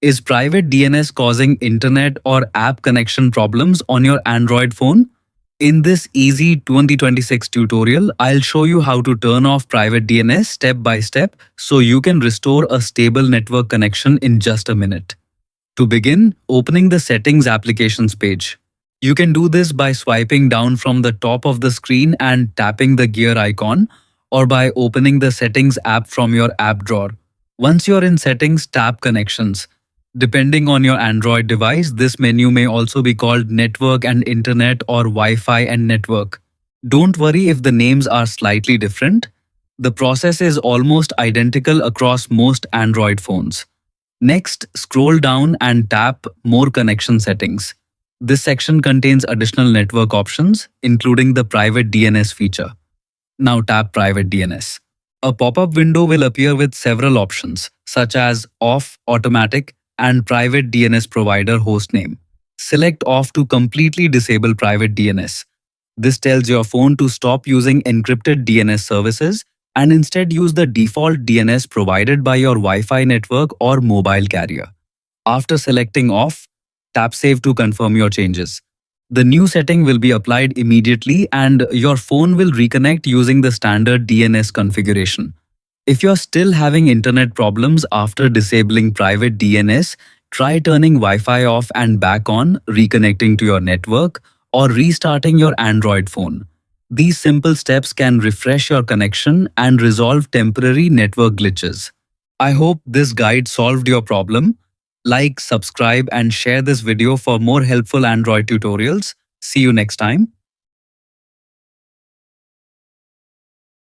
Is private DNS causing internet or app connection problems on your Android phone? In this easy 2026 tutorial, I'll show you how to turn off private DNS step by step so you can restore a stable network connection in just a minute. To begin, opening the Settings Applications page. You can do this by swiping down from the top of the screen and tapping the gear icon, or by opening the Settings app from your app drawer. Once you're in Settings, tap Connections. Depending on your Android device, this menu may also be called Network and Internet or Wi-Fi and Network. Don't worry if the names are slightly different. The process is almost identical across most Android phones. Next, scroll down and tap More Connection Settings. This section contains additional network options, including the Private DNS feature. Now tap Private DNS. A pop-up window will appear with several options, such as Off, Automatic, and Private DNS Provider Hostname. Select Off to completely disable Private DNS. This tells your phone to stop using encrypted DNS services and instead use the default DNS provided by your Wi-Fi network or mobile carrier. After selecting Off, tap Save to confirm your changes. The new setting will be applied immediately and your phone will reconnect using the standard DNS configuration. If you're still having internet problems after disabling private DNS, try turning Wi-Fi off and back on, reconnecting to your network, or restarting your Android phone. These simple steps can refresh your connection and resolve temporary network glitches. I hope this guide solved your problem. Like, subscribe, and share this video for more helpful Android tutorials. See you next time.